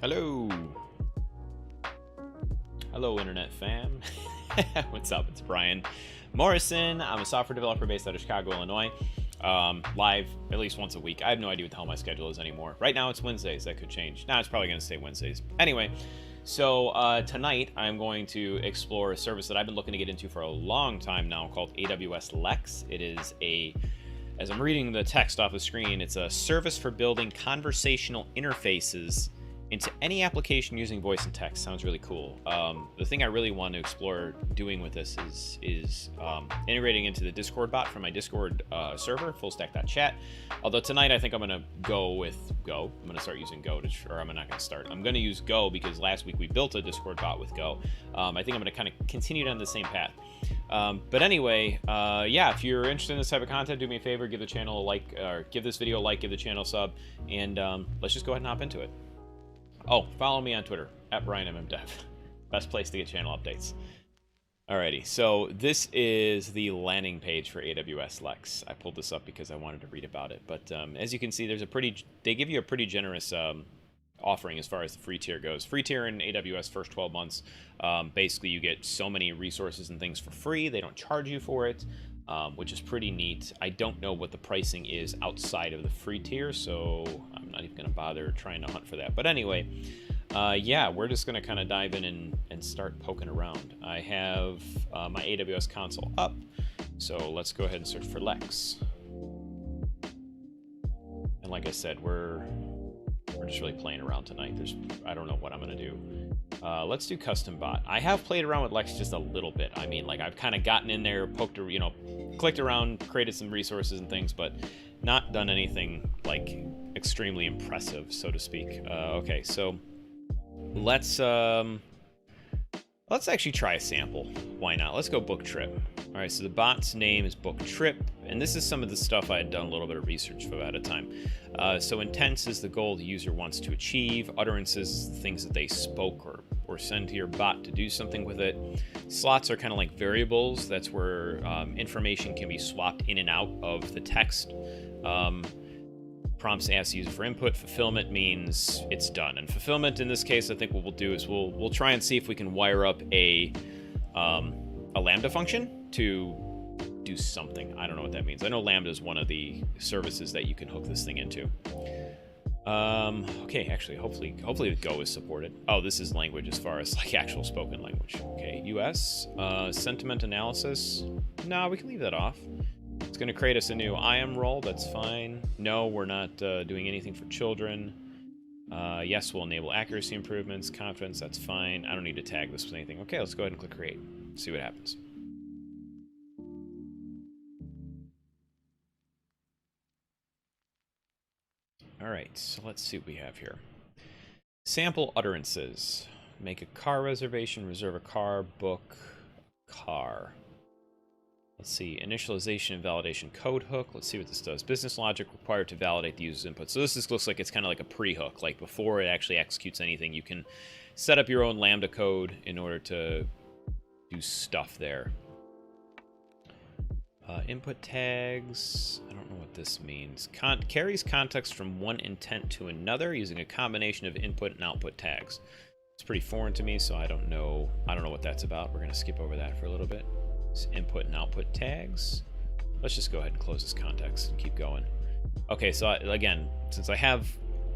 Hello. Hello, Internet fam. What's up? It's Brian Morrison. I'm a software developer based out of Chicago, Illinois. Live at least once a week. I have no idea what the hell my schedule is anymore. Right now it's Wednesdays. That could change. Now it's probably going to stay Wednesdays. Anyway, so tonight I'm going to explore a service that I've been looking to get into for a long time now called AWS Lex. It is as I'm reading the text off the screen, it's a service for building conversational interfaces into any application using voice and text. Sounds really cool. The thing I really want to explore doing with this is integrating into the Discord bot from my Discord server, fullstack.chat. Although tonight I think I'm going to go with Go. I'm going to start using Go, or I'm not going to start. I'm going to use Go because last week we built a Discord bot with Go. I think I'm going to kind of continue down the same path. But anyway, yeah, if you're interested in this type of content, do me a favor, give the channel a like, or give this video a like, give the channel a sub, and let's just go ahead and hop into it. Oh, follow me on Twitter, @BrianMMDev. Best place to get channel updates. Alrighty, so this is the landing page for AWS Lex. I pulled this up because I wanted to read about it. But as you can see, they give you a pretty generous offering as far as the free tier goes. Free tier in AWS first 12 months. Basically, you get so many resources and things for free. They don't charge you for it, which is pretty neat. I don't know what the pricing is outside of the free tier, so I'm not even going to bother trying to hunt for that. But anyway, yeah, we're just going to kind of dive in and start poking around. I have my AWS console up, so let's go ahead and search for Lex. And like I said, we're just really playing around tonight. I don't know what I'm going to do. Let's do custom bot. I have played around with Lex just a little bit. I mean, like, I've kind of gotten in there, poked, clicked around, created some resources and things, but not done anything like extremely impressive, so to speak. Okay, so let's actually try a sample. Why not? Let's go book trip. All right, so the bot's name is book trip, and this is some of the stuff I had done a little bit of research for at a time. So intents is the goal the user wants to achieve. Utterances is the things that they spoke or send to your bot to do something with it. Slots are kind of like variables. That's where information can be swapped in and out of the text. Prompts ask the user for input. Fulfillment means it's done. And fulfillment in this case, I think what we'll do is we'll try and see if we can wire up a Lambda function to do something. I don't know what that means. I know Lambda is one of the services that you can hook this thing into. Okay, actually, hopefully the Go is supported. Oh, this is language as far as like actual spoken language. Okay, US, sentiment analysis. No, we can leave that off. It's going to create us a new IAM role. That's fine. No, we're not doing anything for children. Yes, we'll enable accuracy improvements. Confidence, that's fine. I don't need to tag this with anything. Okay, let's go ahead and click create. See what happens. All right, so let's see what we have here. Sample utterances. Make a car reservation, reserve a car, book car. Let's see, initialization and validation code hook. Let's see what this does. Business logic required to validate the user's input. So this looks like it's kind of like a pre-hook. Like before it actually executes anything, you can set up your own Lambda code in order to do stuff there. Input tags. I don't know what this means. Carries context from one intent to another using a combination of input and output tags. It's pretty foreign to me, so I don't know what that's about. We're going to skip over that for a little bit. Input and output tags. Let's just go ahead and close this context and keep going. Okay, so again, since I have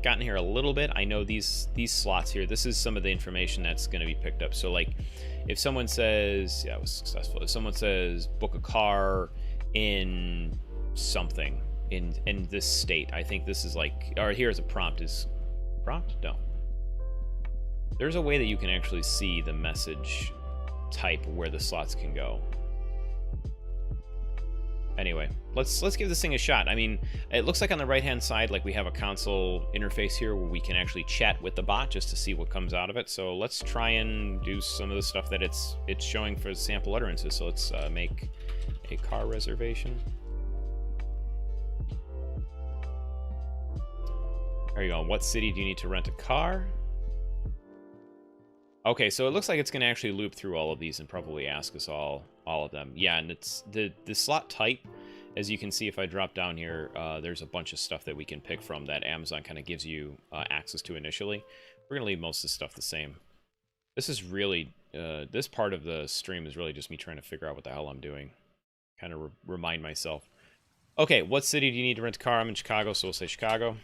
gotten here a little bit, I know these slots here. This is some of the information that's going to be picked up. So like, if someone says, yeah, I was successful. If someone says book a car in something in this state, I think this is like, or here's a prompt. Is prompt? No. There's a way that you can actually see the message type where the slots can go. Anyway, let's give this thing a shot. I mean, it looks like on the right-hand side, like we have a console interface here where we can actually chat with the bot just to see what comes out of it. So let's try and do some of the stuff that it's showing for sample utterances. So let's make a car reservation. There you go. What city do you need to rent a car? Okay, so it looks like it's going to actually loop through all of these and probably ask us all of them. Yeah, and it's the slot type as you can see, if I drop down here, there's a bunch of stuff that we can pick from that Amazon kind of gives you access to initially. We're going to leave most of the stuff the same. This is really, this part of the stream is really just me trying to figure out what the hell I'm doing. Kind of remind myself. Okay, what city do you need to rent a car? I'm in Chicago, so we'll say Chicago.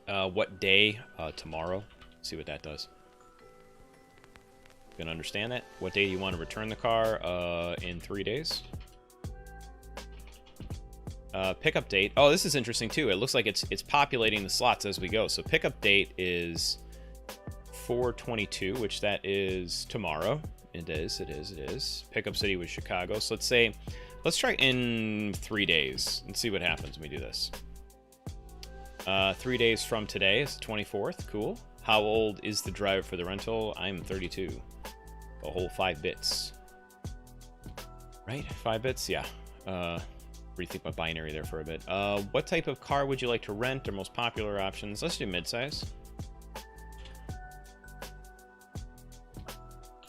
What day? Tomorrow. See what that does. Gonna understand that. What day do you want to return the car? In 3 days. Pickup date. Oh, this is interesting too. It looks like it's populating the slots as we go. So pickup date is 4/22, which that is tomorrow. It is. Pickup city was Chicago. So let's try in 3 days and see what happens when we do this. 3 days from today is the 24th. Cool. How old is the driver for the rental? I'm 32. A whole 5 bits. Right? 5 bits? Yeah. Rethink my binary there for a bit. What type of car would you like to rent? Or most popular options? Let's do midsize.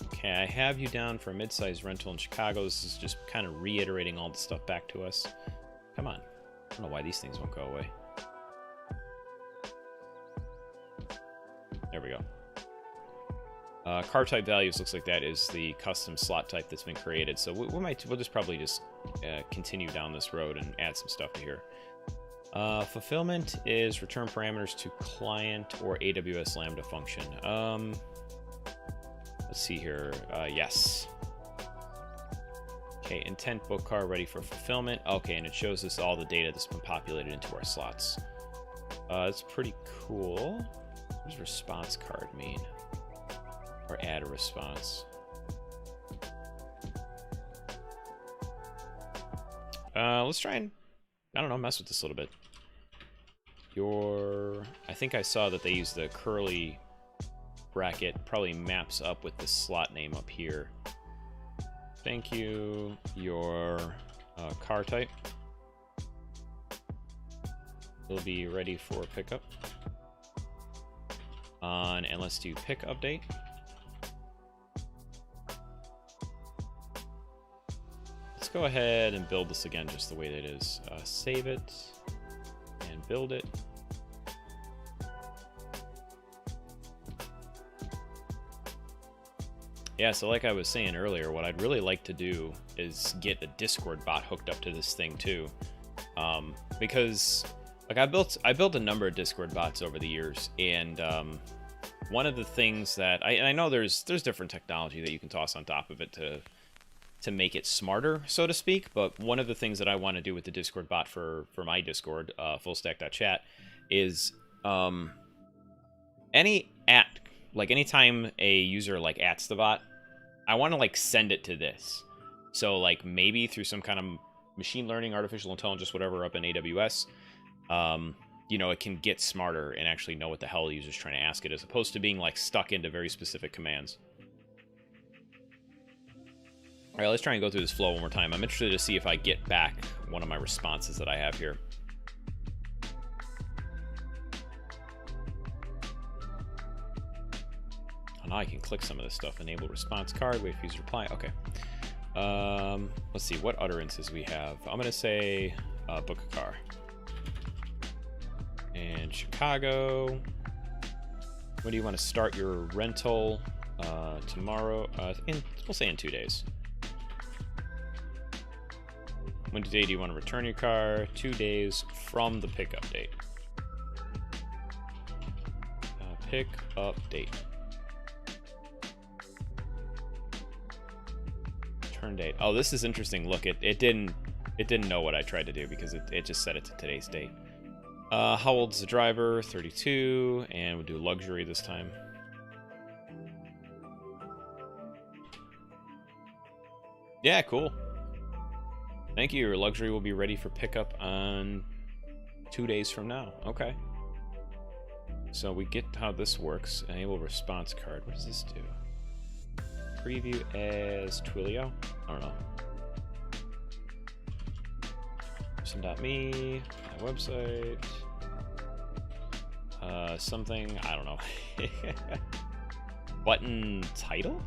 Okay, I have you down for a midsize rental in Chicago. This is just kind of reiterating all the stuff back to us. Come on. I don't know why these things won't go away. There we go. Car type values looks like that is the custom slot type that's been created. So we'll just probably continue down this road and add some stuff to here. Fulfillment is return parameters to client or AWS Lambda function. Let's see here. Yes. Okay, intent book car ready for fulfillment. Okay, and it shows us all the data that's been populated into our slots. That's pretty cool. What does response card mean? Or add a response. Let's try and, I don't know, mess with this a little bit. I think I saw that they use the curly bracket, probably maps up with the slot name up here. Thank you. Your car type will be ready for pickup. And let's do pick update. Let's go ahead and build this again just the way that it is. Save it and build it. Yeah, so like I was saying earlier, what I'd really like to do is get a Discord bot hooked up to this thing too. Because like I built a number of Discord bots over the years, and one of the things that I know there's different technology that you can toss on top of it to make it smarter, so to speak. But one of the things that I want to do with the Discord bot for my Discord, fullstack.chat, is anytime a user like ats the bot, I want to like send it to this. So like maybe through some kind of machine learning, artificial intelligence, whatever up in AWS, you know, it can get smarter and actually know what the hell the user's trying to ask it, as opposed to being like stuck into very specific commands. All right, let's try and go through this flow one more time. I'm interested to see if I get back one of my responses that I have here. Oh, now I can click some of this stuff. Enable response card, wait for user reply. Okay. Let's see, what utterances we have. I'm going to say book a car. And Chicago. When do you want to start your rental? Tomorrow. We'll say in 2 days. When today do you want to return your car? 2 days from the pickup date. Pick up date. Return date. Oh, this is interesting. Look, it didn't know what I tried to do because it just set it to today's date. How old's the driver? 32, and we'll do luxury this time. Yeah, cool. Thank you. Your luxury will be ready for pickup on 2 days from now. Okay. So we get how this works. Enable response card. What does this do? Preview as Twilio? I don't know. Person.me, my website. Something, I don't know. Button title?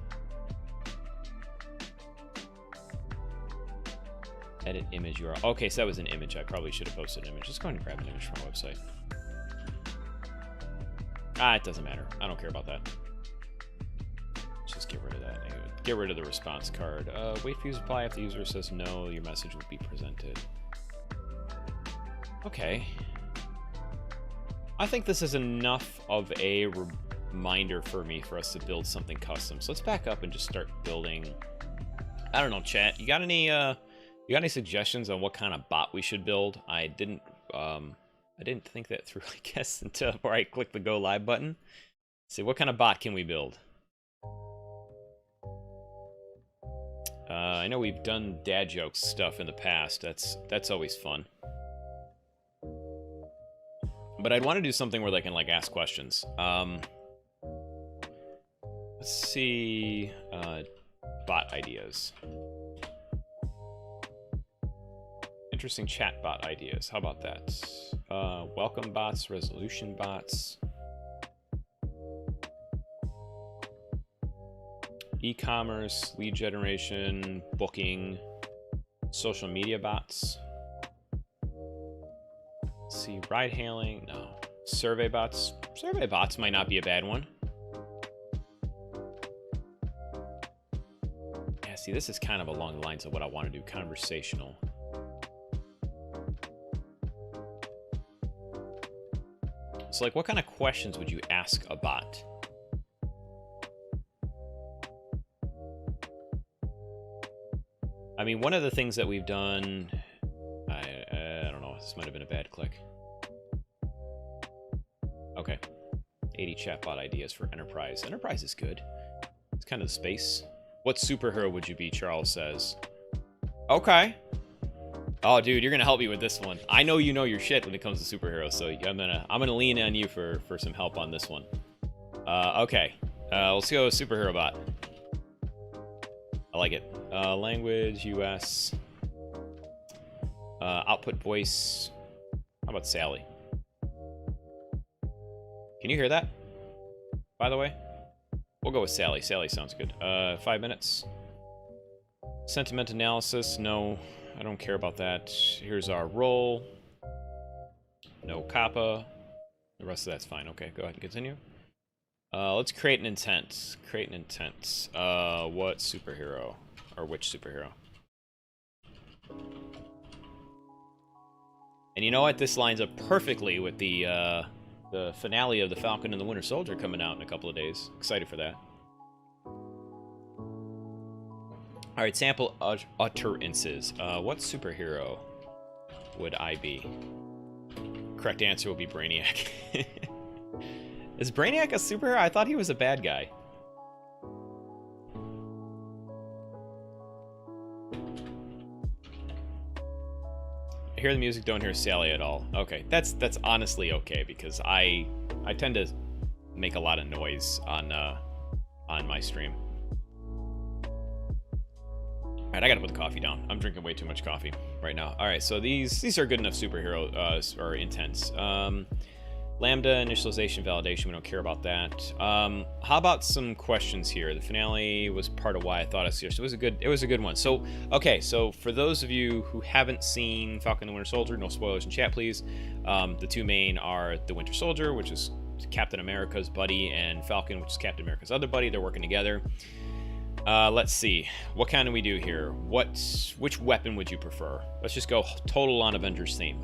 Edit image URL. Okay, so that was an image. I probably should have posted an image. Let's go ahead and grab an image from our website. It doesn't matter. I don't care about that. Let's just get rid of that. Get rid of the response card. Wait for you to reply. If the user says no, your message will be presented. Okay. I think this is enough of a reminder for us to build something custom. So let's back up and just start building. I don't know, chat. You got any suggestions on what kind of bot we should build? I didn't think that through, I guess, until I click the go live button. Let's see, what kind of bot can we build? I know we've done dad jokes stuff in the past. That's always fun. But I'd want to do something where they can like ask questions. Let's see, bot ideas. Interesting chat bot ideas. How about that? Welcome bots, resolution bots. E-commerce, lead generation, booking, social media bots. Let's see, ride hailing, no. Survey bots. Survey bots might not be a bad one. Yeah, see, this is kind of along the lines of what I want to do, conversational. So, like, what kind of questions would you ask a bot? I mean, one of the things that we've done, I don't know, this might have been a bad click. Okay, 80 chatbot ideas for enterprise. Enterprise is good. It's kind of the space. What superhero would you be, Charles says. Okay. Oh, dude, you're gonna help me with this one. I know you know your shit when it comes to superheroes, so I'm gonna lean on you for some help on this one. Okay. Let's go superhero bot. I like it. Language, US. Output voice. How about Sally? Can you hear that? By the way? We'll go with Sally. Sally sounds good. 5 minutes. Sentiment analysis. No, I don't care about that. Here's our role. No kappa. The rest of that's fine. Okay, go ahead and continue. Let's create an intent. Create an intent. What superhero? Or which superhero? And you know what? This lines up perfectly with the finale of The Falcon and the Winter Soldier coming out in a couple of days. Excited for that. Alright, sample utterances. What superhero would I be? Correct answer will be Brainiac. Is Brainiac a superhero? I thought he was a bad guy. I hear the music, don't hear Sally at all. Okay, that's honestly okay, because I tend to make a lot of noise on my stream. Alright, I gotta put the coffee down. I'm drinking way too much coffee right now. Alright, so these are good enough superhero or intents. Lambda, initialization, validation, we don't care about that. How about some questions here? The finale was part of why I thought it was a good one. So, okay, so for those of you who haven't seen Falcon and the Winter Soldier, no spoilers in chat, please. The two main are the Winter Soldier, which is Captain America's buddy, and Falcon, which is Captain America's other buddy. They're working together. Let's see. What can we do here? Which weapon would you prefer? Let's just go total on Avengers theme.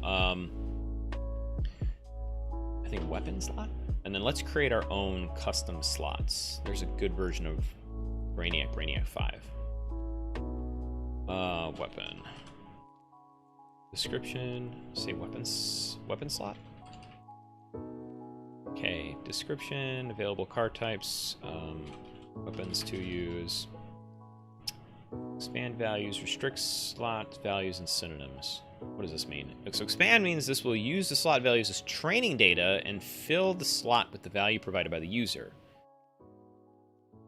I think weapon slot? And then let's create our own custom slots. There's a good version of Brainiac 5. Weapon. Description. Say weapon slot. Okay, description, available card types, weapons to use. Expand values, restricts slot values and synonyms. What does this mean? So expand means this will use the slot values as training data and fill the slot with the value provided by the user.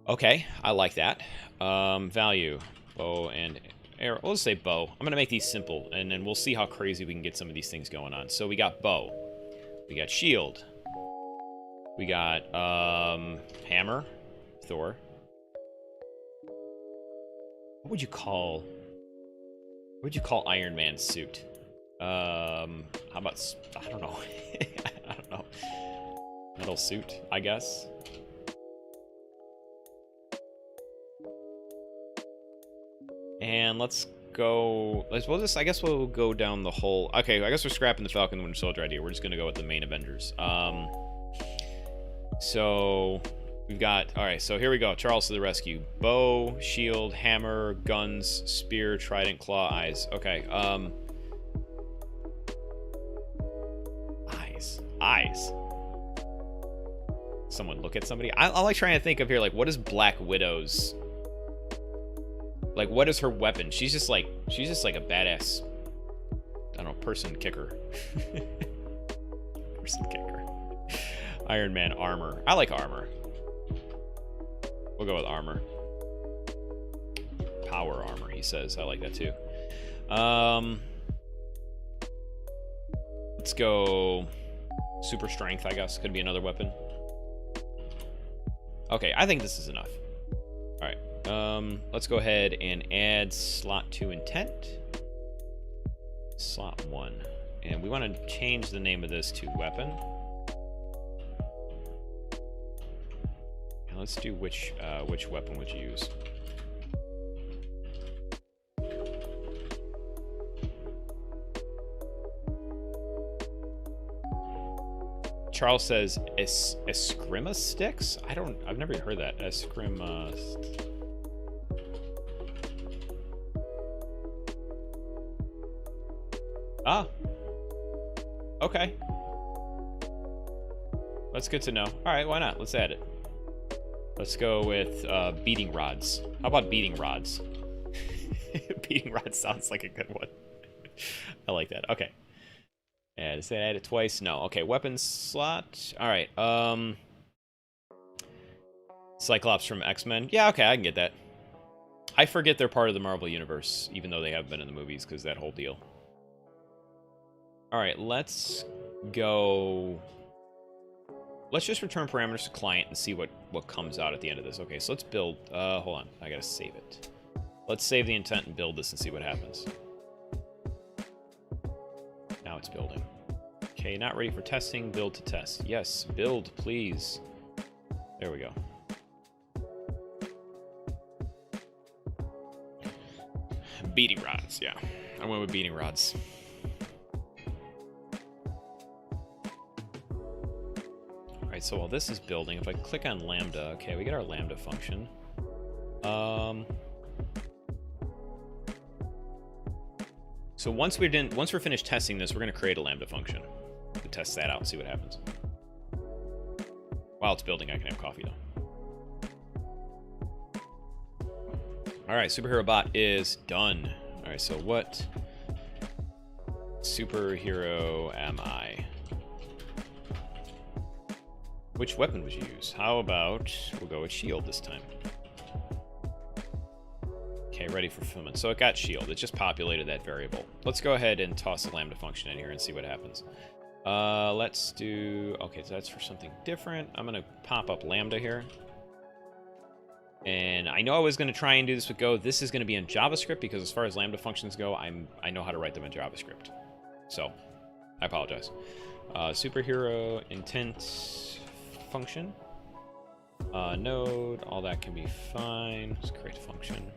Okay, I like that. Value, bow and arrow. We'll just say bow. I'm gonna make these simple, and then we'll see how crazy we can get some of these things going on. So we got bow, we got shield, we got hammer, Thor. What would you call What would you call Iron Man's suit? How about, I don't know. I don't know. Metal suit, I guess. And let's go. I guess we'll go down the whole. Okay, I guess we're scrapping the Falcon and Winter Soldier idea. We're just gonna go with the main Avengers. So we've got. All right, so here we go. Charles to the rescue. Bow, shield, hammer, guns, spear, trident, claw, eyes. Okay. Eyes. Someone look at somebody. I like trying to think of here, like, what is Black Widow's? Like, what is her weapon? She's just like a badass, I don't know, person kicker. Person kicker. Iron Man armor. I like armor. We'll go with armor. Power armor, he says. I like that too. Let's go super strength, I guess. Could be another weapon. Okay, I think this is enough. All right. Let's go ahead and add slot 2 intent. Slot 1. And we want to change the name of this to weapon. And let's do which weapon would you use? Charles says Eskrima sticks? I've never heard that. Eskrima. Ah. Okay. That's good to know. Alright, why not? Let's add it. Let's go with beating rods. How about beating rods? Beating rods sounds like a good one. I like that. Okay. Yeah, does that add it twice? No. Okay, weapons slot. Alright, Cyclops from X-Men. Yeah, okay, I can get that. I forget they're part of the Marvel Universe, even though they have been in the movies, because that whole deal. Alright, let's go... Let's just return parameters to client and see what comes out at the end of this. Okay, so let's build... hold on, I gotta save it. Let's save the intent and build this and see what happens. Now it's building. Okay, not ready for testing. Build to test. Yes, build, please. There we go. Beating rods, yeah. I went with beating rods. Alright, so while this is building, if I click on Lambda, okay, we get our Lambda function. So once we're finished testing this, we're going to create a Lambda function to test that out and see what happens. While it's building, I can have coffee though. All right, superhero bot is done. All right, so what superhero am I? Which weapon would you use? How about we'll go with shield this time. Okay, ready for fulfillment. So it got shield. It just populated that variable. Let's go ahead and toss a Lambda function in here and see what happens. Let's do... Okay, so that's for something different. I'm going to pop up Lambda here. And I know I was going to try and do this with Go. This is going to be in JavaScript because as far as Lambda functions go, I know how to write them in JavaScript. So, I apologize. Superhero intent function. Node, all that can be fine. Let's create a function.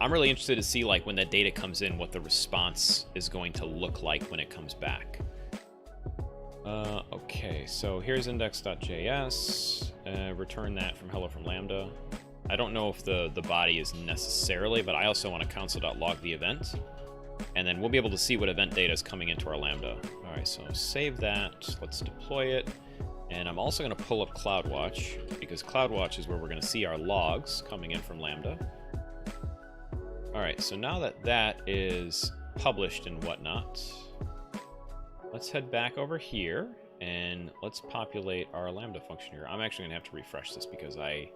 I'm really interested to see, like, when that data comes in, what the response is going to look like when it comes back. Okay, so here's index.js. Return that from hello from Lambda. I don't know if the body is necessarily, but I also want to console.log the event. And then we'll be able to see what event data is coming into our Lambda. All right, so save that. Let's deploy it. And I'm also going to pull up CloudWatch, because CloudWatch is where we're going to see our logs coming in from Lambda. All right, so now that that is published and whatnot, let's head back over here and let's populate our Lambda function here. I'm actually gonna have to refresh this because I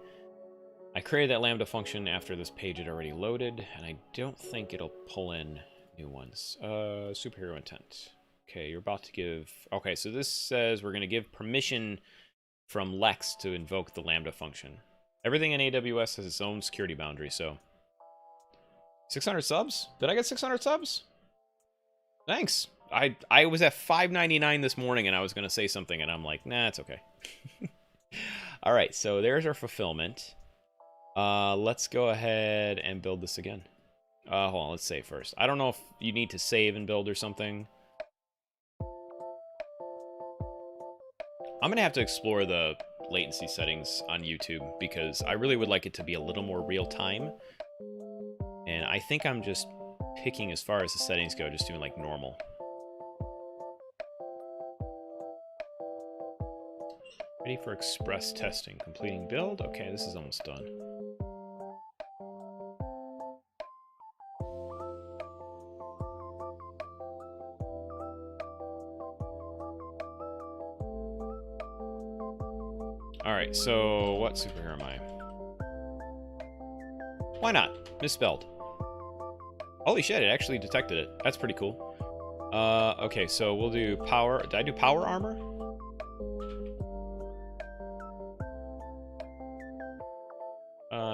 created that Lambda function after this page had already loaded, and I don't think it'll pull in new ones. Superhero intent. Okay, you're about to give... Okay, so this says we're gonna give permission from Lex to invoke the Lambda function. Everything in AWS has its own security boundary, so 600 subs? Did I get 600 subs? Thanks. I was at 599 this morning and I was going to say something and I'm like, nah, it's okay. All right, so there's our fulfillment. Let's go ahead and build this again. Hold on, let's save first. I don't know if you need to save and build or something. I'm going to have to explore the latency settings on YouTube because I really would like it to be a little more real time. And I think I'm just picking, as far as the settings go, just doing like normal. Ready for express testing. Completing build. Okay, this is almost done. Alright, so what superhero am I? Why not? Misspelled. Holy shit, it actually detected it. That's pretty cool. Okay, so we'll do power. Did I do power armor?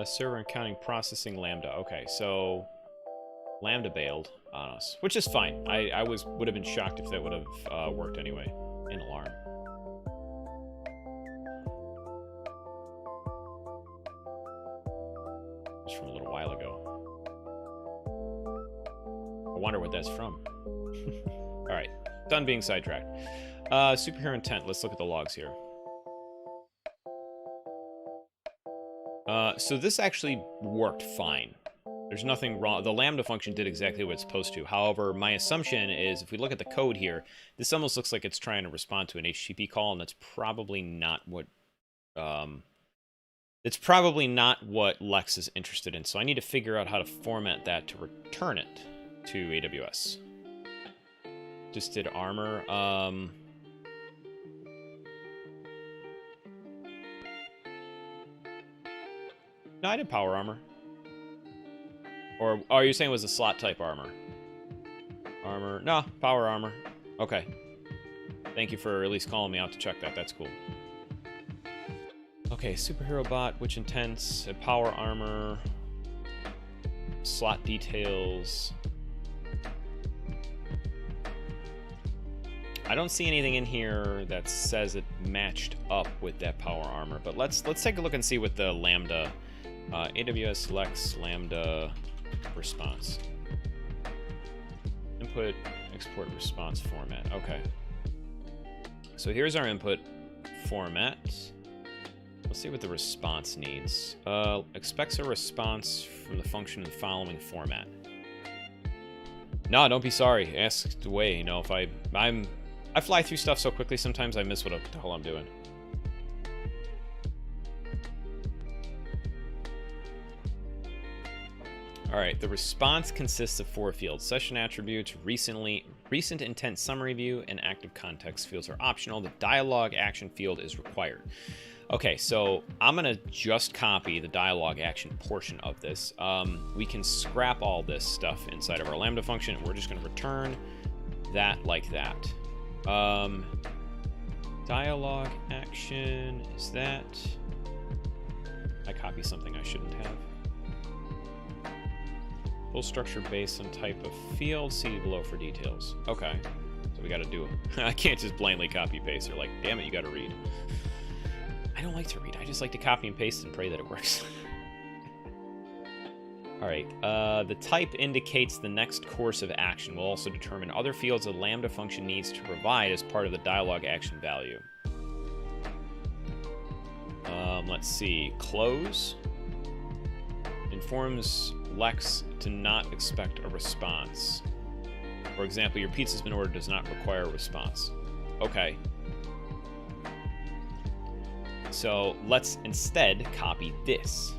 Server accounting processing lambda. Okay, so lambda bailed on us, which is fine. I would have been shocked if that would have worked anyway. An alarm. It's from a little while ago. I wonder what that's from. All right, done being sidetracked. Superhero intent. Let's look at the logs here. So this actually worked fine. There's nothing wrong. The lambda function did exactly what it's supposed to. However, my assumption is if we look at the code here, this almost looks like it's trying to respond to an HTTP call, and that's probably not what Lex is interested in. So I need to figure out how to format that to return it to AWS. Just did armor. No, I did power armor. Or are you saying it was a slot type armor? Armor. No, power armor. Okay. Thank you for at least calling me out to check that. That's cool. Okay, superhero bot, which intents, power armor, slot details. I don't see anything in here that says it matched up with that power armor, but let's take a look and see what the lambda, AWS Lex lambda response. Input, export response format. Okay. So here's our input format. Let's see what the response needs. Expects a response from the function in the following format. No, don't be sorry. Ask away. You know, if I fly through stuff so quickly sometimes I miss what the hell I'm doing. All right, the response consists of 4 fields. Session attributes, recent intent summary view, and active context fields are optional. The dialog action field is required. Okay, so I'm gonna just copy the dialog action portion of this. We can scrap all this stuff inside of our Lambda function, and we're just gonna return that like that. Dialog action, is that? I copy something I shouldn't have. Full structure based on type of field, see below for details. Okay, so we gotta do it. I can't just blindly copy paste. They're like, damn it, you gotta read. I don't like to read. I just like to copy and paste and pray that it works. All right, the type indicates the next course of action. We'll also determine other fields the Lambda function needs to provide as part of the dialog action value. Let's see, close informs Lex to not expect a response. For example, your pizza's been ordered does not require a response. Okay. So let's instead copy this.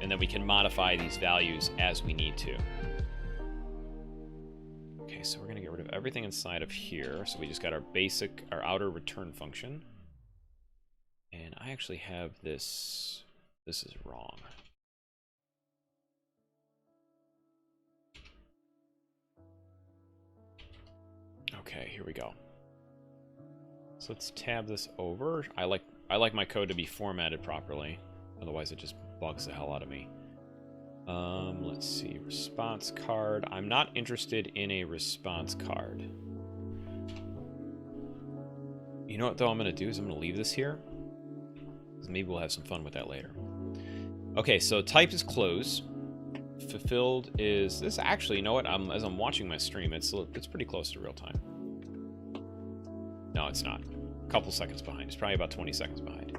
And then we can modify these values as we need to. Okay, so we're gonna get rid of everything inside of here. So we just got our basic, our outer return function. And I actually have this, this is wrong. Okay, here we go. So let's tab this over. I like my code to be formatted properly. Otherwise it just bugs the hell out of me. Let's see, response card. I'm not interested in a response card. You know what, though, I'm going to do is I'm going to leave this here. Because maybe we'll have some fun with that later. Okay, so type is close. Fulfilled is... This actually, you know what? As I'm watching my stream, it's pretty close to real time. No, it's not. A couple seconds behind. It's probably about 20 seconds behind.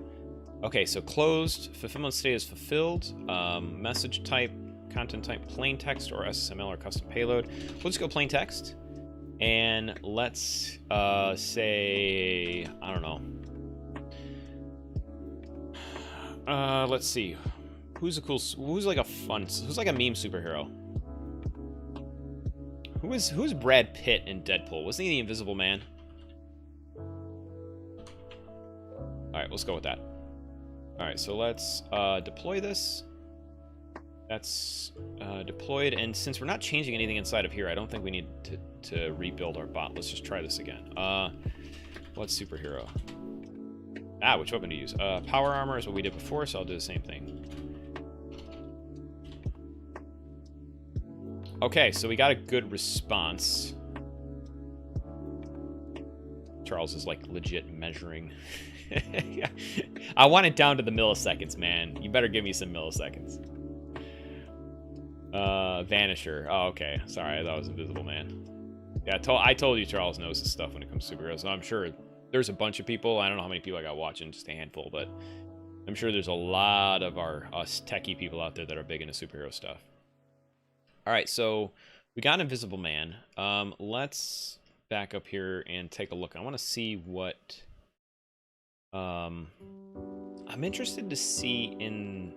Okay, so closed. Fulfillment state is fulfilled. Message type, content type, plain text or SSML or custom payload. We'll just go plain text. And let's say, I don't know. Let's see. Who's like a meme superhero? Who's Brad Pitt in Deadpool? Wasn't he the Invisible Man? All right, let's go with that. All right, so let's deploy this. That's deployed, and since we're not changing anything inside of here, I don't think we need to rebuild our bot. Let's just try this again. What's superhero? Which weapon to use? Power armor is what we did before, so I'll do the same thing. Okay, so we got a good response. Charles is like legit measuring. I want it down to the milliseconds, man. You better give me some milliseconds. Vanisher. Oh, okay. Sorry, I thought it was Invisible Man. Yeah, I told you Charles knows his stuff when it comes to superheroes. So I'm sure there's a bunch of people. I don't know how many people I got watching, just a handful, but I'm sure there's a lot of us techie people out there that are big into superhero stuff. All right, so we got Invisible Man. Let's back up here and take a look. I want to see what... I'm interested to see in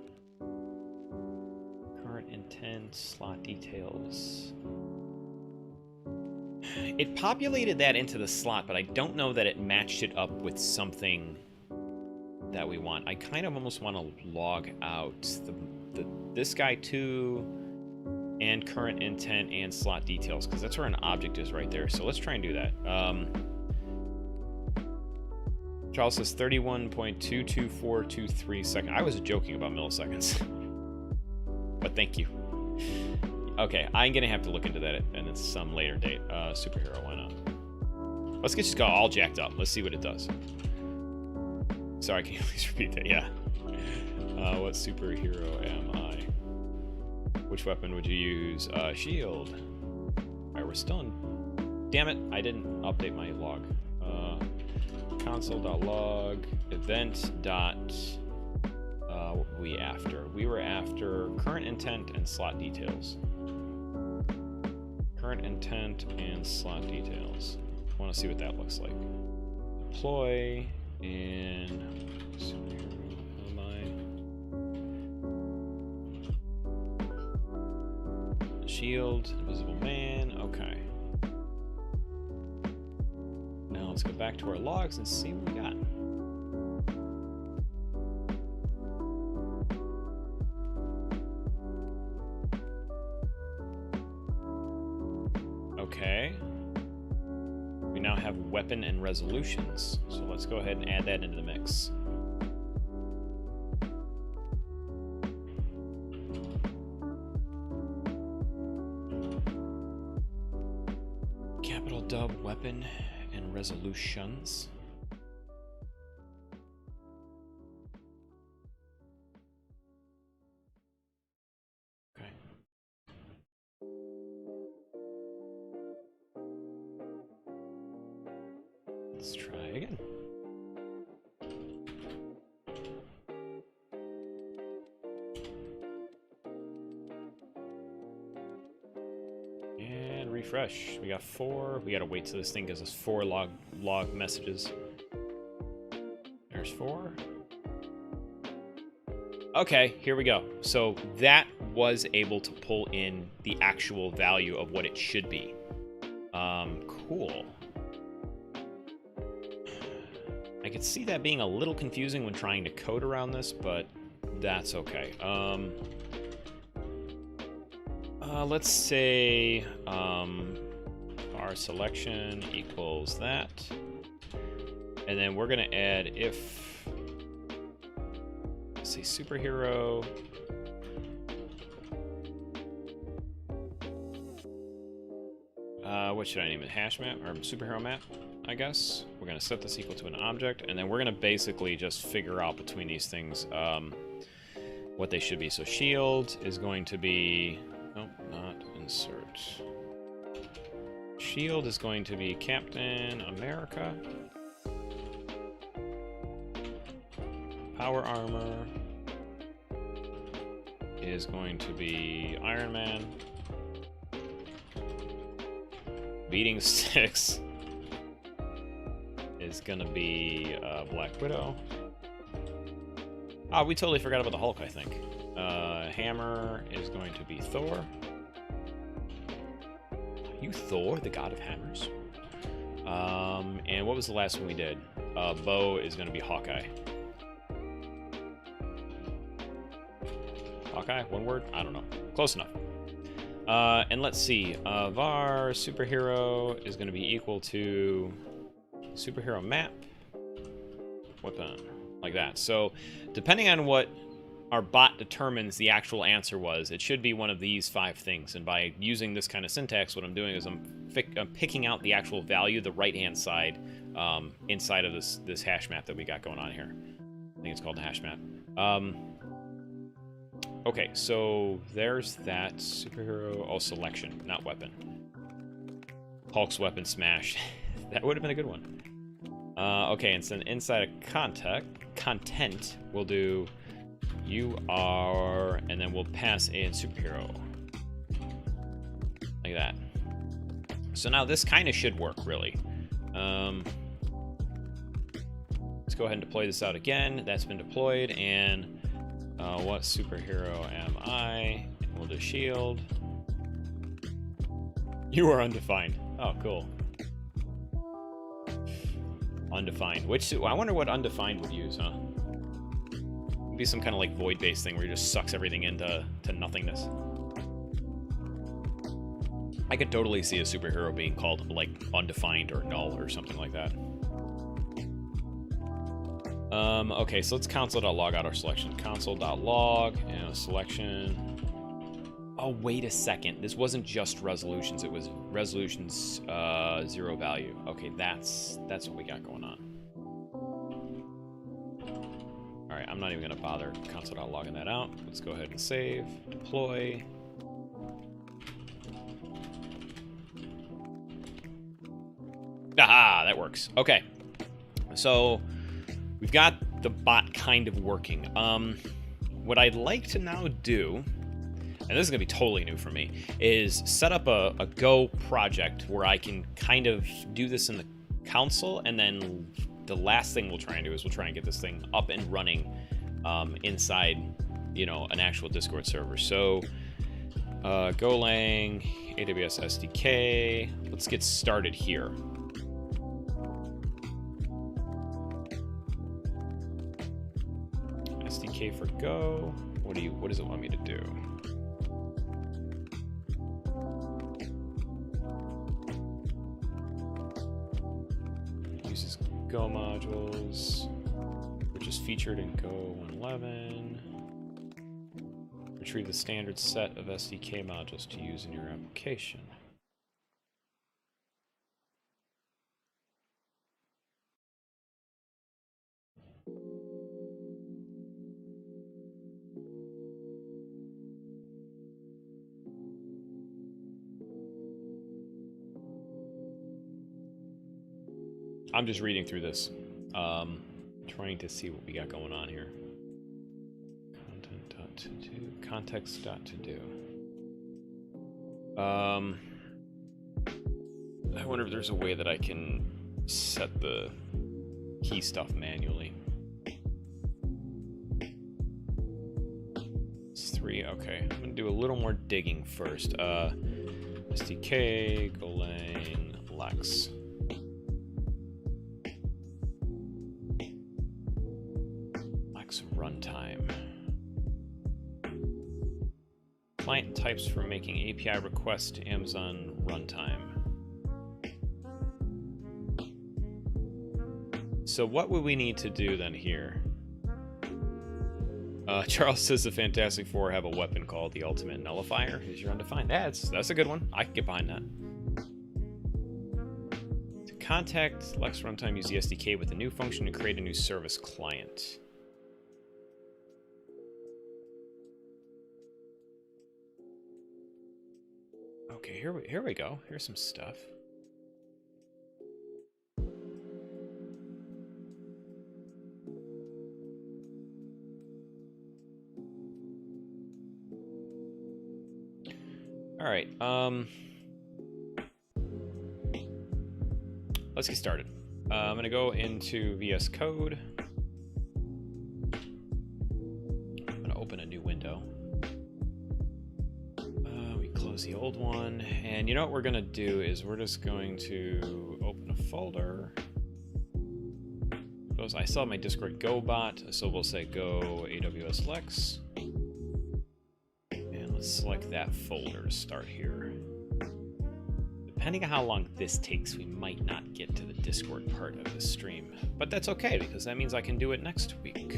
current intent, slot details. It populated that into the slot, but I don't know that it matched it up with something that we want. I kind of almost want to log out this guy too, and current intent and slot details, because that's where an object is right there. So let's try and do that. Charles says 31.22423 seconds. I was joking about milliseconds. But thank you. Okay, I'm going to have to look into that at some later date. Superhero, why not? Let's get just go all jacked up. Let's see what it does. Sorry, can you please repeat that? Yeah. What superhero am I? Which weapon would you use? Shield. Alright, we're still in... Damn it, I didn't update my log. Console.log event dot what were we after? We were after current intent and slot details. Current intent and slot details. I want to see what that looks like. Deploy and shield, Invisible Man. Okay. Now let's go back to our logs and see what we got. Okay. We now have weapon and resolutions. So let's go ahead and add that into the mix. Capital Dub weapon and resolutions. Okay. Let's try again. And refresh. We got 4. We gotta wait till this thing gives us 4 log messages. There's 4. Okay, here we go. So that was able to pull in the actual value of what it should be. Cool. I could see that being a little confusing when trying to code around this, but that's okay. Let's say our selection equals that, and then we're gonna add if, let's say superhero What should I name it? Hash map or superhero map, I guess. We're going to set this equal to an object, and then we're going to basically just figure out between these things what they should be. So shield is going to be, oh, not insert. Shield is going to be Captain America. Power armor is going to be Iron Man. Beating sticks is gonna be Black Widow. Ah, we totally forgot about the Hulk, I think. Hammer is going to be Thor. Are you Thor, the god of hammers? And what was the last one we did? Bow is gonna be Hawkeye. Hawkeye, one word? I don't know. Close enough. And let's see, var superhero is going to be equal to superhero map weapon, like that. So depending on what our bot determines the actual answer was, it should be one of these 5 things. And by using this kind of syntax, what I'm doing is I'm picking out the actual value, the right-hand side, inside of this hash map that we got going on here. I think it's called the hash map. Okay, so there's that superhero. Oh, selection, not weapon. Hulk's weapon smash. That would have been a good one. Okay, and so inside of content, we'll do you are, and then we'll pass in superhero. Like that. So now this kind of should work, really. Let's go ahead and deploy this out again. That's been deployed, and what superhero am I? We'll do shield. You are undefined. Oh, cool. Undefined. I wonder what undefined would use, huh? It'd be some kind of like void-based thing where he just sucks everything into nothingness. I could totally see a superhero being called like undefined or null or something like that. Okay, so let's console.log out our selection. Console.log, selection. Oh, wait a second. This wasn't just resolutions. It was resolutions 0 value. Okay, that's what we got going on. All right, I'm not even gonna bother console.logging that out. Let's go ahead and save, deploy. Aha, that works. Okay, so we've got the bot kind of working. What I'd like to now do, and this is gonna be totally new for me, is set up a Go project where I can kind of do this in the console, and then the last thing we'll try and do is we'll try and get this thing up and running inside, an actual Discord server. So Golang AWS SDK. Let's get started here. SDK for Go. What does it want me to do? Uses Go modules, which is featured in Go 1.11. Retrieve the standard set of SDK modules to use in your application. I'm just reading through this, trying to see what we got going on here. Content.todo, context.todo. I wonder if there's a way that I can set the key stuff manually. It's 3, okay. I'm gonna do a little more digging first. SDK, Golang, Lex. Runtime. Client types for making API requests to Amazon runtime. So what would we need to do then here? Charles says the Fantastic Four have a weapon called the Ultimate Nullifier. Is your undefined? That's a good one. I can get behind that. contact Lex runtime, use the SDK with a new function to create a new service client. Okay, here we go. Here's some stuff. All right. Let's get started. I'm gonna go into VS Code. I'm gonna open a new window. We close the old one, and you know what we're gonna do is we're just going to open a folder. I still have my Discord Go bot, so we'll say Go AWS Lex, and let's select that folder to start here. Depending on how long this takes, we might not get to the Discord part of the stream, but that's okay because that means I can do it next week.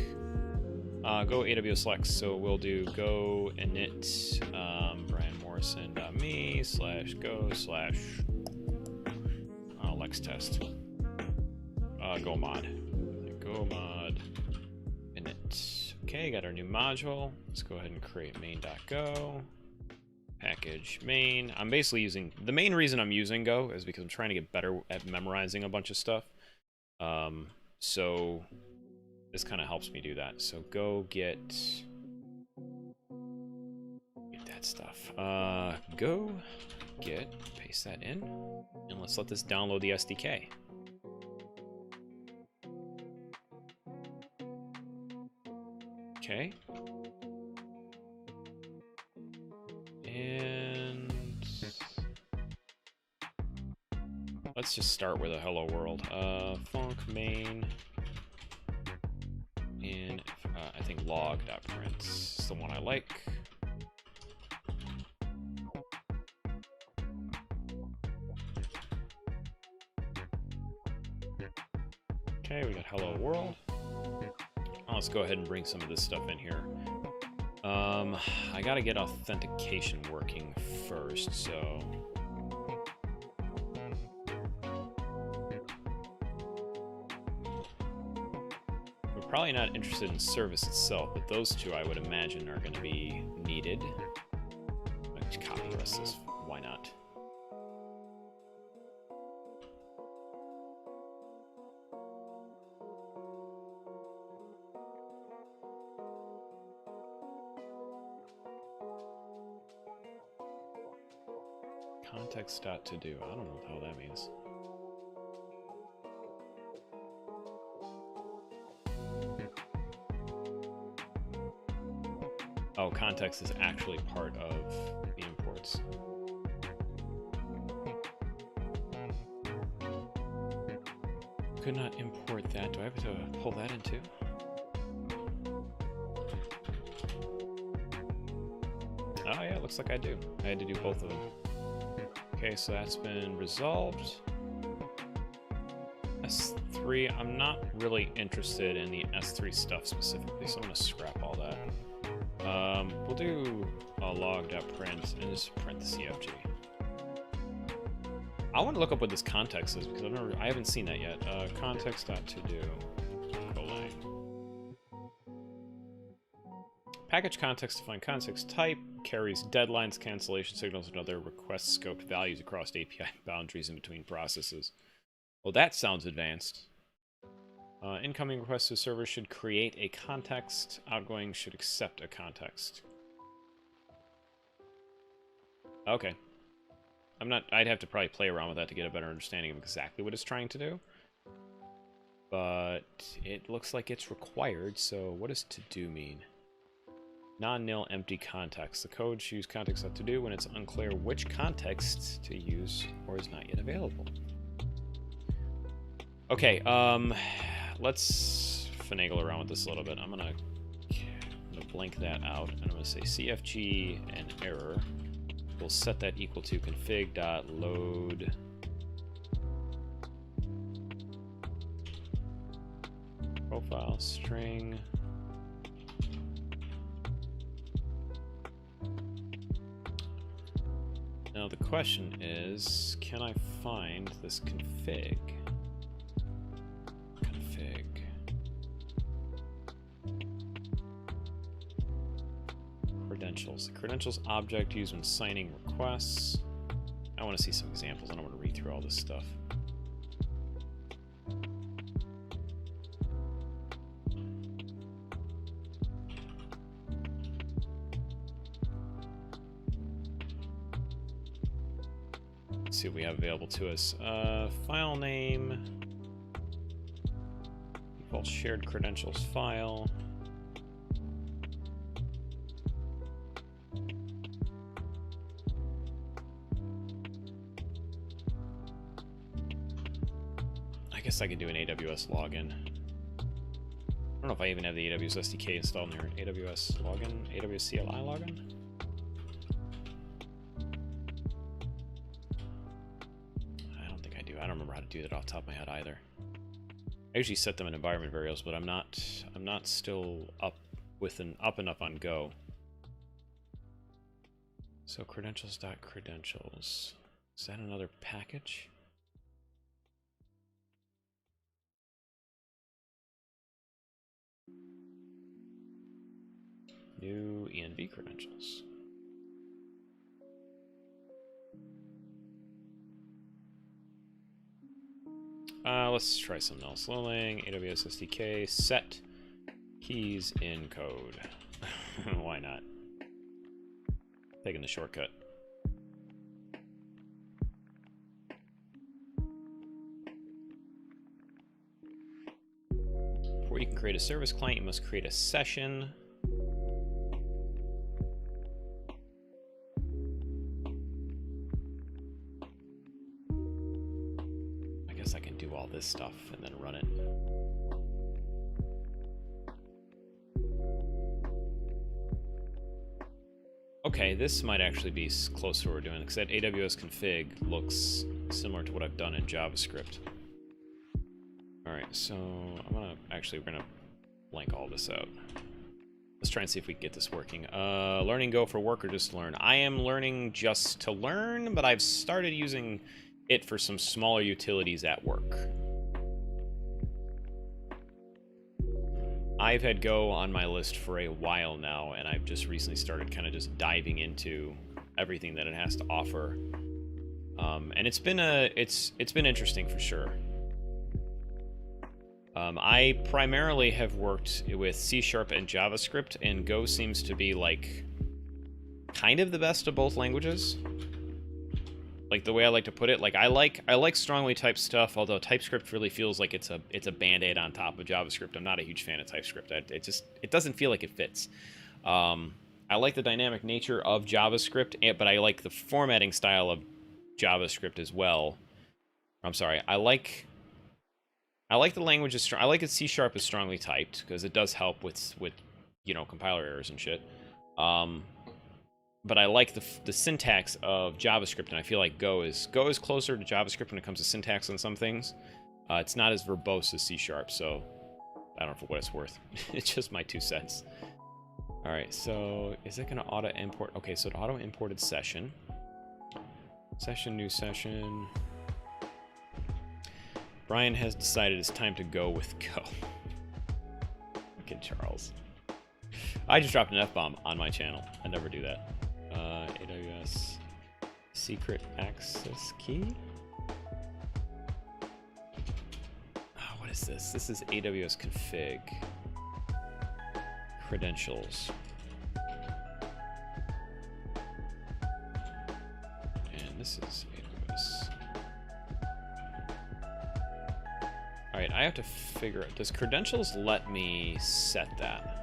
Go AWS Lex, so we'll do go init brianmorrison.me/go/Lex test. Go mod init. Okay, got our new module. Let's go ahead and create main.go. Package main. I'm basically using, the main reason I'm using Go is because I'm trying to get better at memorizing a bunch of stuff. So this kind of helps me do that. So go get that stuff. Go get, paste that in, and let's let this download the SDK. Okay. And let's just start with a hello world. Func main, and I think log.print is the one I like. Okay, we got hello world. Let's go ahead and bring some of this stuff in here. I gotta get authentication working first, so we're probably not interested in service itself, but those two I would imagine are going to be needed. Let's copy the rest of this. Why not? Context.to-do. I don't know what the hell that means. Oh, context is actually part of the imports. Could not import that. Do I have to pull that in too? Oh yeah, looks like I do. I had to do both of them. Okay, so that's been resolved. S3, I'm not really interested in the S3 stuff specifically, so I'm gonna scrap all that. We'll do a log.print and just print the CFG. I want to look up what this context is because I haven't seen that yet. Context.to-do. Golang. Package context define context type, carries deadlines, cancellation signals, and other request scoped values across API boundaries in between processes. Well, that sounds advanced. Incoming requests to server should create a context. Outgoing should accept a context. Okay. I'd have to probably play around with that to get a better understanding of exactly what it's trying to do. But it looks like it's required, so what does to do mean? Non-nil empty context. The code should use context.to-do when it's unclear which context to use or is not yet available. Okay, let's finagle around with this a little bit. I'm gonna blank that out, and I'm gonna say CFG and error. We'll set that equal to config.load profile string. Now the question is, can I find this config? credentials. The credentials object used when signing requests. I want to see some examples. I don't want to read through all this stuff. Let's see what we have available to us. File name. Default shared credentials file. I guess I could do an AWS login. I don't know if I even have the AWS SDK installed in here. AWS login, AWS CLI login. I don't think I do. I don't remember how to do that off the top of my head either. I usually set them in environment variables, but I'm not still up enough on Go. So credentials.credentials. Is that another package? New ENV credentials. Let's try something else. Lolang, AWS SDK, set keys in code. Why not? Taking the shortcut. Before you can create a service client, you must create a session. I can do all this stuff and then run it. Okay, this might actually be close to what we're doing, because that AWS config looks similar to what I've done in JavaScript. Alright, so we're gonna blank all this out. Let's try and see if we can get this working. Learning Go for work or just to learn? I am learning just to learn, but I've started using it for some smaller utilities at work. I've had Go on my list for a while now, and I've just recently started kind of just diving into everything that it has to offer. And it's been interesting for sure. I primarily have worked with C# and JavaScript, and Go seems to be like kind of the best of both languages. Like the way I like to put it, like I like strongly typed stuff, although TypeScript really feels like it's a band-aid on top of JavaScript. I'm not a huge fan of TypeScript. It doesn't feel like it fits. I like the dynamic nature of JavaScript, but I like the formatting style of JavaScript as well. I'm sorry. I like the language is strong. I like that C# is strongly typed because it does help with compiler errors and shit. But I like the syntax of JavaScript, and I feel like Go is closer to JavaScript when it comes to syntax on some things. It's not as verbose as C#, so I don't know for what it's worth. It's just my 2 cents. All right, so is it going to auto import? Okay, so it auto imported session. Session, new session. Brian has decided it's time to go with Go. Okay, Charles. I just dropped an F-bomb on my channel. I never do that. AWS secret access key. Oh, what is this? This is AWS config. Credentials. And this is AWS. Alright, I have to figure out, does credentials let me set that?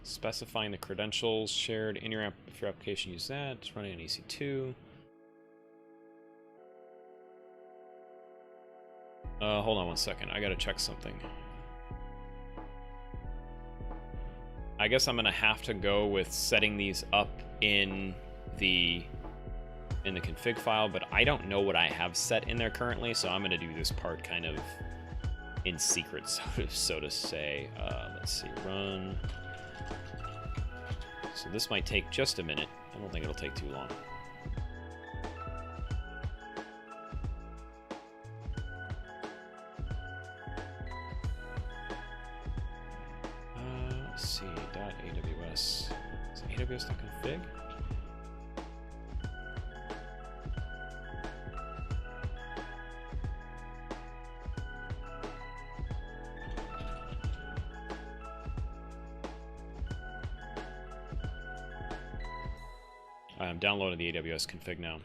Specifying the credentials shared in your app. If your application uses that, it's running on EC2. Hold on one second. I gotta check something. I guess I'm gonna have to go with setting these up in the config file, but I don't know what I have set in there currently, so I'm gonna do this part kind of in secret, so to say. Let's see, run. So this might take just a minute. I don't think it'll take too long. Let's see, .aws. Is it aws.config? I'm downloading the AWS config now.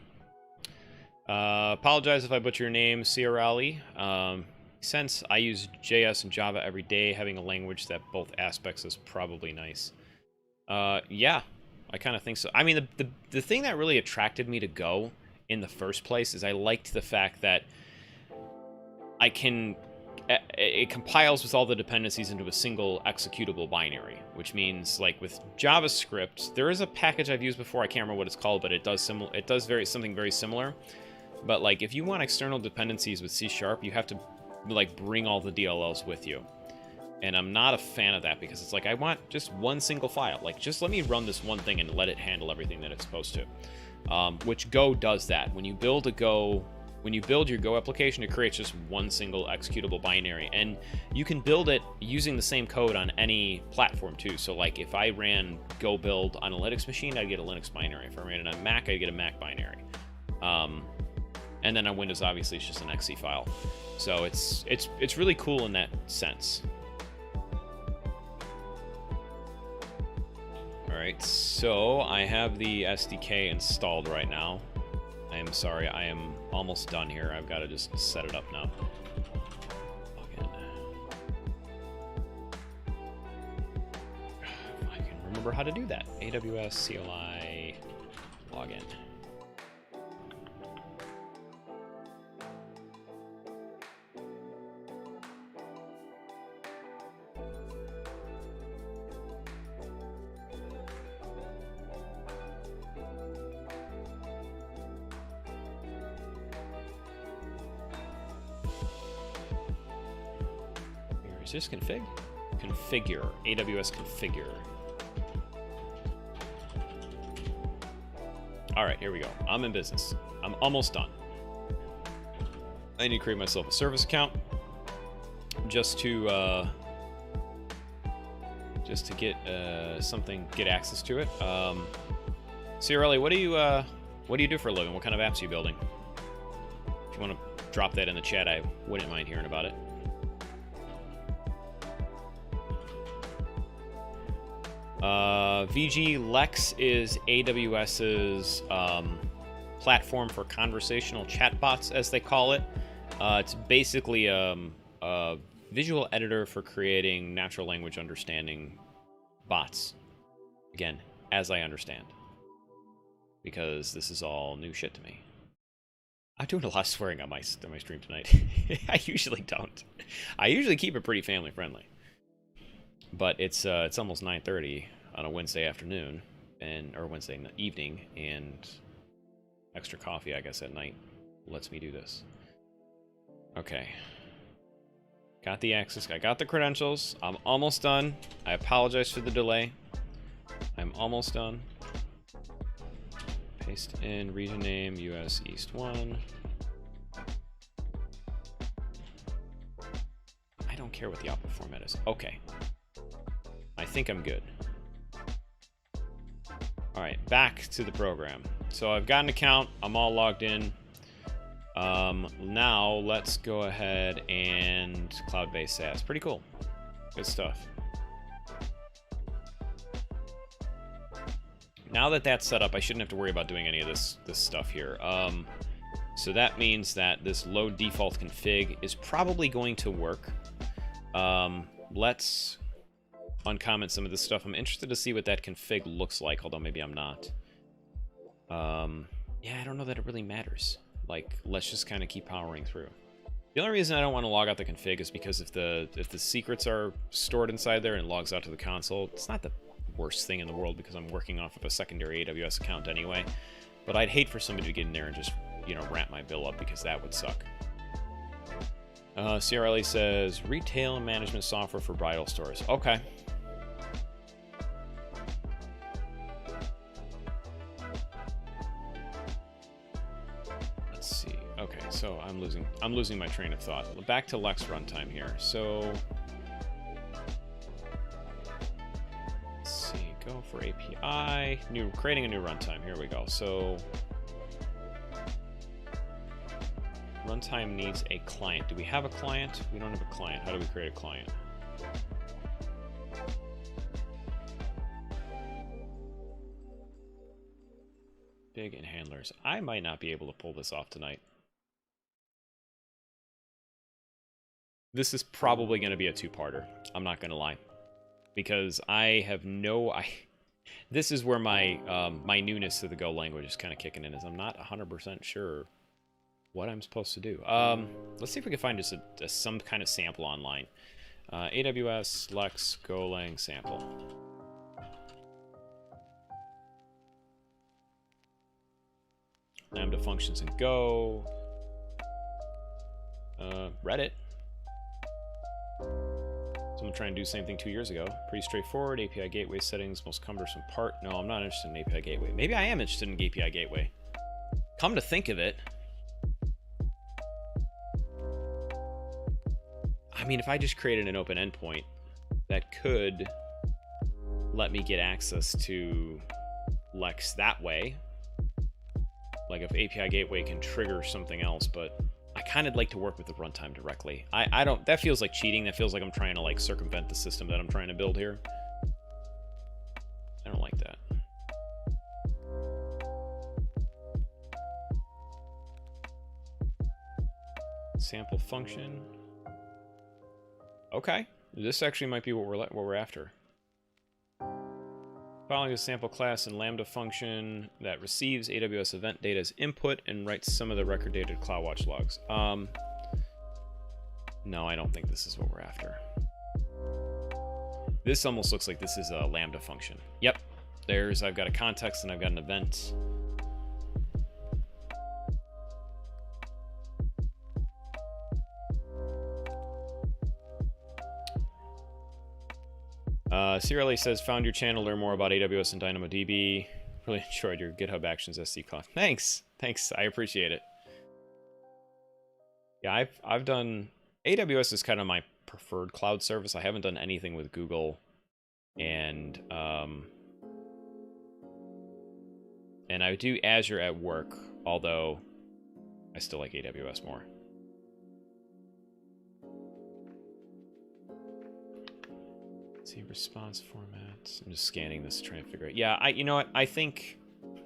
Apologize if I butcher your name, Ciarali. Since I use JS and Java every day, having a language that both aspects is probably nice. Yeah, I kind of think so. I mean, the thing that really attracted me to Go in the first place is I liked the fact that it compiles with all the dependencies into a single executable binary, which means, like, with JavaScript, there is a package I've used before, I can't remember what it's called, but it does something very similar. But, like, if you want external dependencies with C#, you have to, like, bring all the DLLs with you. And I'm not a fan of that, because it's like, I want just one single file. Like, just let me run this one thing and let it handle everything that it's supposed to. Which Go does that. When you build your Go application, it creates just one single executable binary, and you can build it using the same code on any platform too. So, like, if I ran Go build on a Linux machine, I'd get a Linux binary. If I ran it on Mac, I'd get a Mac binary. And then on Windows, obviously, it's just an exe file. So it's really cool in that sense. All right, so I have the SDK installed right now. I am sorry, I am almost done here. I've got to just set it up now. Login. If I can remember how to do that. AWS CLI login. Is this config? Configure. AWS configure. Alright, here we go. I'm in business. I'm almost done. I need to create myself a service account just to get get access to it. Ciarelli, what do you do for a living? What kind of apps are you building? If you want to drop that in the chat, I wouldn't mind hearing about it. VG Lex is AWS's platform for conversational chatbots, as they call it. It's basically a visual editor for creating natural language understanding bots. Again, as I understand. Because this is all new shit to me. I'm doing a lot of swearing on my stream tonight. I usually don't. I usually keep it pretty family friendly. But it's almost 9:30 on a Wednesday afternoon, or Wednesday evening, and extra coffee, I guess, at night lets me do this. Okay. Got the access. I got the credentials. I'm almost done. I apologize for the delay. I'm almost done. Paste in region name US East 1. I don't care what the output format is. Okay. I think I'm good. All right, back to the program. So I've got an account. I'm all logged in. Now let's go ahead and cloud-based SaaS. Pretty cool. Good stuff. Now that that's set up, I shouldn't have to worry about doing any of this stuff here. So that means that this load default config is probably going to work. Let's uncomment some of this stuff. I'm interested to see what that config looks like, although maybe I'm not. Yeah, I don't know that it really matters. Like, let's just kind of keep powering through. The only reason I don't want to log out the config is because if the secrets are stored inside there and it logs out to the console, it's not the worst thing in the world because I'm working off of a secondary AWS account anyway. But I'd hate for somebody to get in there and just, you know, ramp my bill up because that would suck. CRLE says retail and management software for bridal stores. Okay. Let's see. Okay, so I'm losing my train of thought. Back to Lex runtime here. So for API, creating a new runtime. Here we go. So runtime needs a client. Do we have a client? We don't have a client. How do we create a client? Big and handlers. I might not be able to pull this off tonight. This is probably going to be a two-parter. I'm not going to lie, because I have this is where my my newness to the Go language is kind of kicking in. Is I'm not 100% sure what I'm supposed to do. Let's see if we can find just some kind of sample online. AWS Lex Golang sample. Lambda functions in Go. Reddit. Someone trying to do the same thing 2 years ago. Pretty straightforward. API gateway settings, most cumbersome part. No, I'm not interested in API gateway. Maybe I am interested in API gateway. Come to think of it, I mean, if I just created an open endpoint, that could let me get access to Lex that way. Like if API gateway can trigger something else, but I kind of like to work with the runtime directly. I don't, that feels like cheating. That feels like I'm trying to like circumvent the system that I'm trying to build here. I don't like that. Sample function. Okay, this actually might be what we're after. Following a sample class and Lambda function that receives AWS event data as input and writes some of the record data to CloudWatch logs. No, I don't think this is what we're after. This almost looks like this is a Lambda function. Yep, I've got a context and I've got an event. CRLA says, found your channel, learn more about AWS and DynamoDB. Really enjoyed your GitHub Actions SC Conf. Thanks, I appreciate it. Yeah, I've done, AWS is kind of my preferred cloud service. I haven't done anything with Google, and I do Azure at work, although I still like AWS more. See response formats. I'm just scanning this, trying to figure it. Yeah, you know what? I think,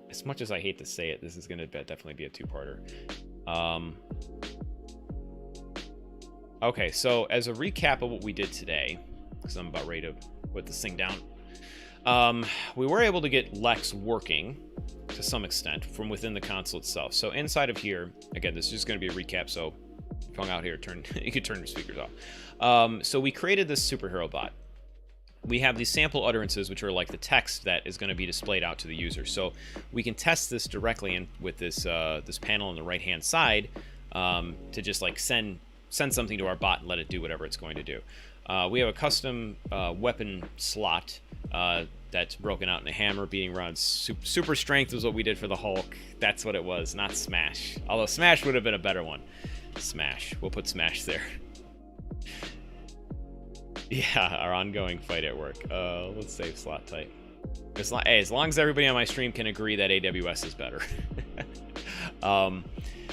as much as I hate to say it, this is going to definitely be a two-parter. Okay, so as a recap of what we did today, because I'm about ready to put this thing down, we were able to get Lex working to some extent from within the console itself. So inside of here, again, this is just going to be a recap. So if you hung out here, you could turn your speakers off. So we created this superhero bot. We have these sample utterances, which are like the text that is going to be displayed out to the user. So we can test this directly in with this this panel on the right-hand side to just like send something to our bot and let it do whatever it's going to do. We have a custom weapon slot that's broken out in a hammer, beating rods. Super strength is what we did for the Hulk. That's what it was, not smash. Although smash would have been a better one. Smash. We'll put smash there. Yeah, our ongoing fight at work. Let's save slot type. As long as everybody on my stream can agree that AWS is better.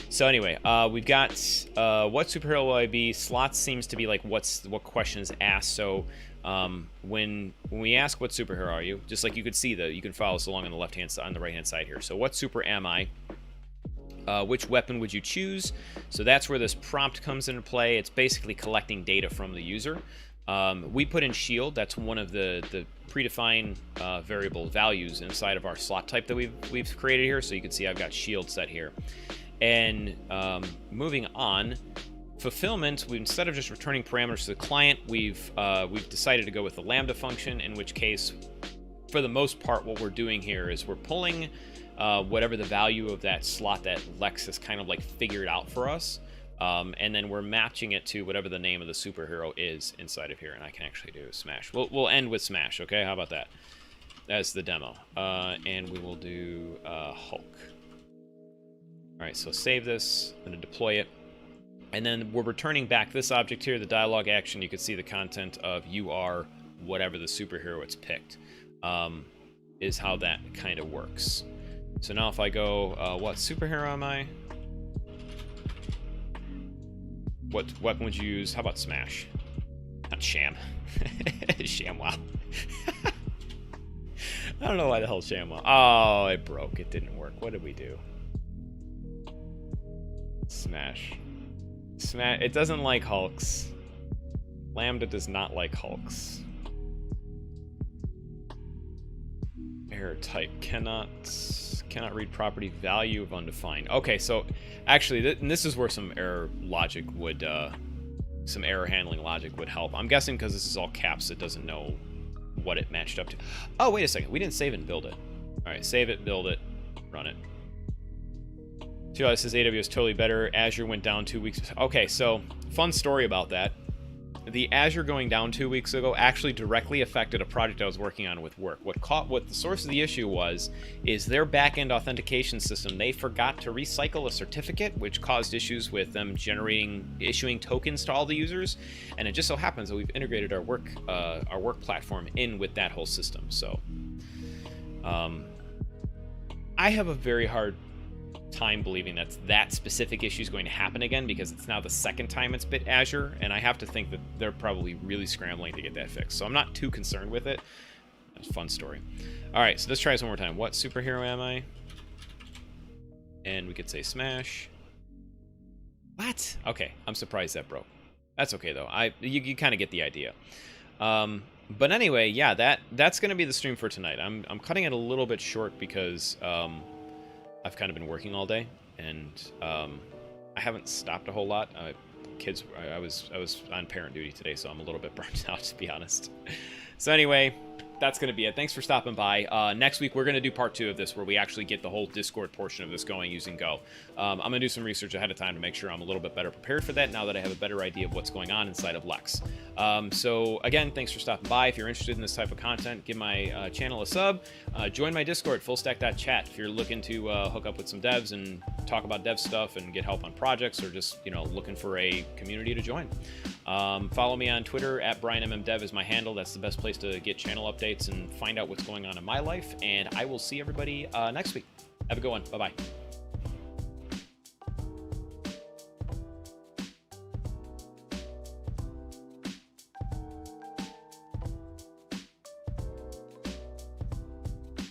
So anyway, we've got what superhero will I be? Slots seems to be like what questions asked. So when we ask what superhero are you, just like you could see you can follow us along on the left-hand side, on the right-hand side here. So what super am I? Which weapon would you choose? So that's where this prompt comes into play. It's basically collecting data from the user. We put in shield. That's one of the predefined variable values inside of our slot type that we've created here. So you can see I've got shield set here. And moving on, fulfillment, instead of just returning parameters to the client, we've decided to go with the Lambda function, in which case, for the most part, what we're doing here is we're pulling whatever the value of that slot that Lex has kind of like figured out for us. And then we're matching it to whatever the name of the superhero is inside of here. And I can actually do Smash. We'll end with Smash, okay? How about that? That's the demo. And we will do Hulk. All right, so save this. I'm going to deploy it. And then we're returning back this object here, the dialog action. You can see the content of you are whatever the superhero it's picked. is how that kind of works. So now if I go, what superhero am I? What weapon would you use? How about Smash? Not Sham. ShamWow. I don't know why the hell ShamWow. Oh, it broke. It didn't work. What did we do? Smash. Smash. It doesn't like Hulks. Lambda does not like Hulks. Error type cannot read property value of undefined. Okay, so actually, this is where some error logic would, some error handling logic would help. I'm guessing because this is all caps, it doesn't know what it matched up to. Oh, wait a second, we didn't save it and build it. All right, save it, build it, run it. This says AWS totally better. Azure went down 2 weeks. Okay, so fun story about that. The Azure going down 2 weeks ago actually directly affected a project I was working on with work. What the source of the issue was is their back-end authentication system. They forgot to recycle a certificate, which caused issues with them issuing tokens to all the users. And it just so happens that we've integrated our work platform in with that whole system. So I have a very hard time believing that specific issue is going to happen again, because it's now the second time it's bit Azure, and I have to think that they're probably really scrambling to get that fixed. So I'm not too concerned with it. That's a fun story. All right, so let's try this one more time. What superhero am I? And we could say Smash. What? Okay, I'm surprised that broke. That's okay though. You kind of get the idea. But anyway, yeah, that's going to be the stream for tonight. I'm cutting it a little bit short because I've kind of been working all day, and I haven't stopped a whole lot. Kids, I was on parent duty today, so I'm a little bit burnt out, to be honest. So anyway, that's going to be it. Thanks for stopping by. Next week, we're going to do part 2 of this, where we actually get the whole Discord portion of this going using Go. I'm going to do some research ahead of time to make sure I'm a little bit better prepared for that now that I have a better idea of what's going on inside of Lex. So again, thanks for stopping by. If you're interested in this type of content, give my channel a sub. Join my Discord, fullstack.chat, if you're looking to hook up with some devs and talk about dev stuff and get help on projects, or just, you know, looking for a community to join. Follow me on Twitter at BrianMMDev is my handle. That's the best place to get channel updates and find out what's going on in my life. And I will see everybody next week. Have a good one. Bye-bye.